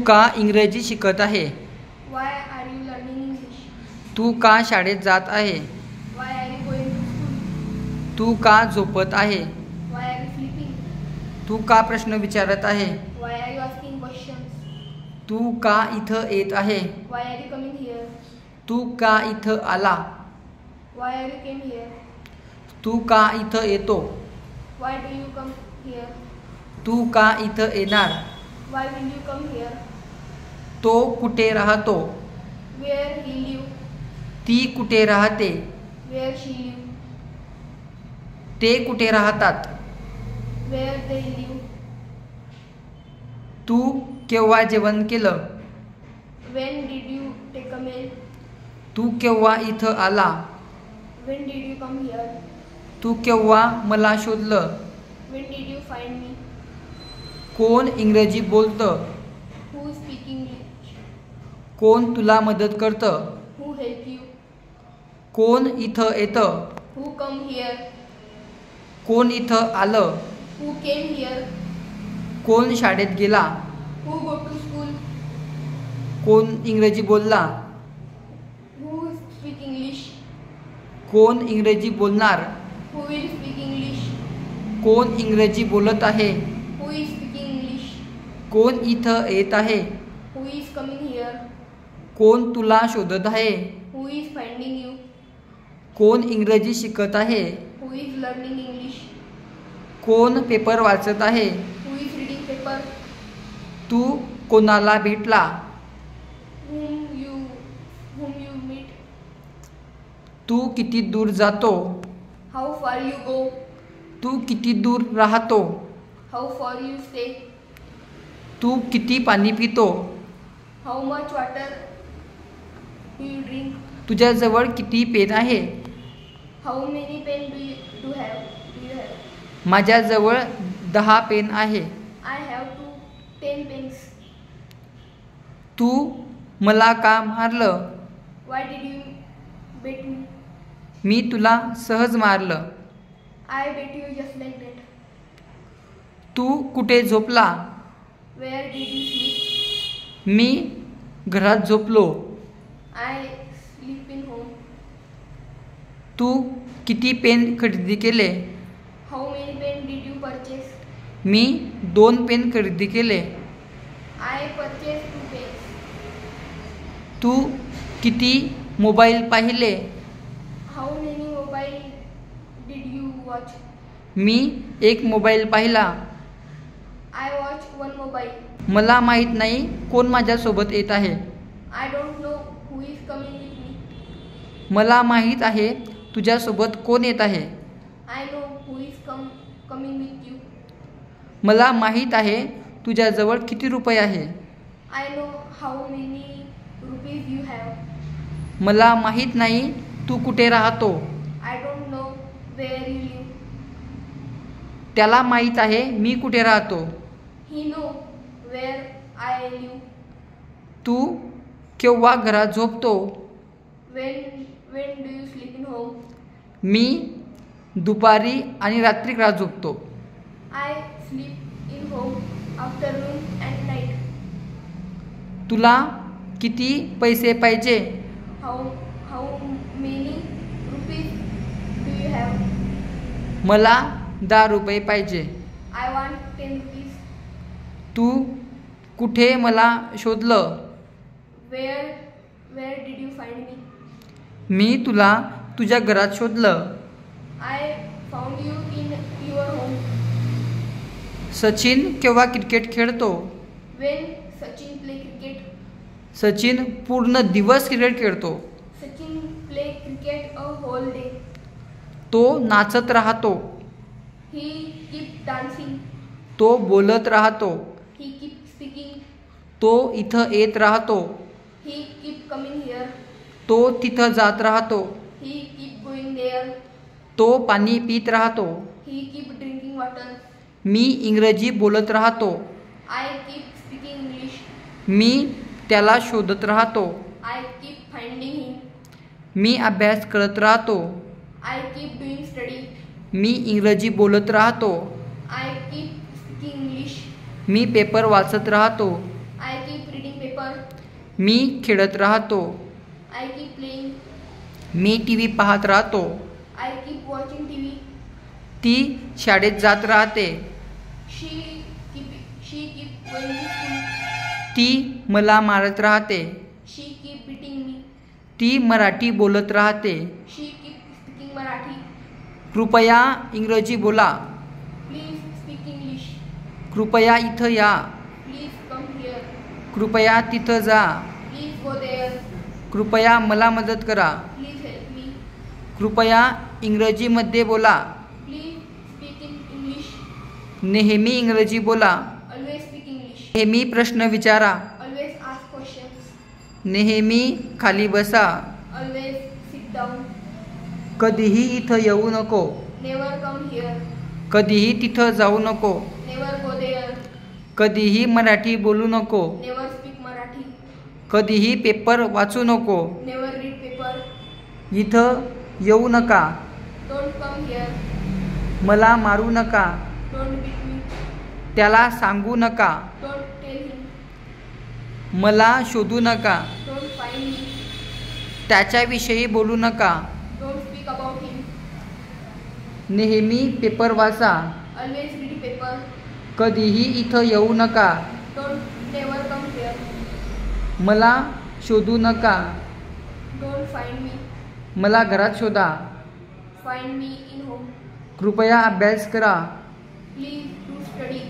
का इंग्रजी शिकत आहे? Why are you learning English? तू का शाळेत जात आहे? Why are you going to school? तू का झोपत आहे? Why are you sleeping? तू का प्रश्न विचारत आहे? Why are you asking questions? तू का इथं येत आहे? Why are you coming here? तू का इथं आला? Why are you came here? तू का इथं येतो? Why do you come here? तू का इथं येणार? Why will you come here? तो कुठे राहतो? Where he live? ती कुठे राहते? Where she live? ते कुठे राहतात? Where they live? तू केव्हा जेवण केलं? When did you take a meal? तू केव्हा इथं आला? When did you come here? तू केव्हा मला शोधलं? When did you find me? कोण इंग्रजी बोलतं? Who speak English? कोण तुला मदत करतं? Who help you? कोण इथं येतं? Who come here? कोण इथं आलं? Who came here? कोण शाळेत गेला? Who go to school? कोण इंग्रजी बोलला? Who speak English? कोण इंग्रजी बोलणार? Who will speak English? कोण इंग्रजी बोलत आहे? Who is speaking English? कोण इथं येत आहे? Who is coming here? कोण तुला शोधत आहे? Who is finding you? कोण इंग्रजी शिकत आहे? Who is learning English? कोण पेपर वाचत आहे? Who is reading paper? तू कोणाला भेटला? Whom you meet? तू किती दूर जातो? How far you go? तू किती दूर राहतो? How far you stay? तू किती पाणी पितो? How much water do you drink? तुझ्याजवळ किती पेन आहे? How many pen do you have? माझ्याजवळ 10 पेन आहे. I have 10 pens. तू मला का मारलं? Why did you beat me? मी तुला सहज मारलं. I beat you just like that. तू कुठे झोपला? Where did you sleep? मी घरात झोपलो. I sleep in home. तू किती पेन खरेदी केले? How many pen did you purchase? मी 2 पेन खरेदी केले. I purchased 2 pens. तू किती मोबाईल पाहिले? How many mobile did you watch? Me 1 mobile पाहिला. I watched 1 mobile. मला माहीत नाही कोण माझ्यासोबत येत आहे. I don't know who is coming with me. मला माहीत आहे तुझ्यासोबत कोण येत आहे. I know who is coming with you. मला माहीत आहे तुझ्याजवळ किती रुपये आहे. I know how many rupees you have. मला माहीत नाही तू कुठे राहतो. I don't know where you live. त्याला माहीत आहे मी कुठे राहतो. He know where I live. तू केव्हा घरात झोपतो? When do you sleep in home? मी दुपारी आणि रात्री घरात झोपतो. I sleep in home afternoon and night. तुला किती पैसे पाहिजे? How many rupees do you have? मला 10 रुपये पाहिजे. I want 10 rupees. तू कुठे मला शोधलं? Where did you find me? मी तुला तुझ्या घरात शोधलं. I found you in your home. Sachin केव्हा क्रिकेट खेळतो? When Sachin play cricket? Sachin पूर्ण दिवस क्रिकेट खेळतो. Sachin play cricket a whole day. तो नाचत राहतो. He keep dancing. तो बोलत राहतो. He keep speaking. तो इथं येत राहतो. He keep coming here. तो तिथं जात राहतो. He keep going there. तो पाणी पित राहतो. He keep drinking water. मी इंग्रजी बोलत राहतो. I keep speaking English. मी त्याला शोधत राहतो. I keep finding him. मी अभ्यास करत राहतो. I keep doing study. मी इंग्रजी बोलत राहतो. I keep speaking English. Me paper वाचत राहतो. I keep reading paper. मी खेळत राहतो. I keep playing. Me T V पाहत राहतो. I keep watching TV. ती शाळेत जात राहते. She keep going to school. ती मला मारत राहते. She keep beating me. ती मराठी बोलत राहते. She keep speaking Marathi. कृपया इंग्रजी बोला. Please speak English. कृपया इथं या. Please come here. कृपया तिथं जा. Please go there. कृपया मला मदत करा. Please help me. कृपया इंग्रजीमध्ये बोला. Please speak in English. नेहमी इंग्रजी बोला. Always speak English. नेहमी प्रश्न विचारा. Always ask questions. नेहमी खाली बसा. Always sit down. कधीही इथं येऊ नको. Never come here. कधीही तिथं जाऊ नको. Never go there. कधीही मराठी बोलू नको. Never speak Marathi. कधीही पेपर वाचू नको. Never read paper. इथं येऊ नका. Don't come here. मला मारू नका. Don't beat me. त्याला सांगू नका. Don't tell him. मला शोधू नका. Don't find me. त्याच्याविषयी बोलू नका. Don't speak about him. नेहमी पेपर वाचा. Always read paper. कधीही इथं येऊ नका. Never come here. मला शोधू नका. Don't find me. मला घरात शोधा. Find me in home. कृपया अभ्यास करा. Please do study.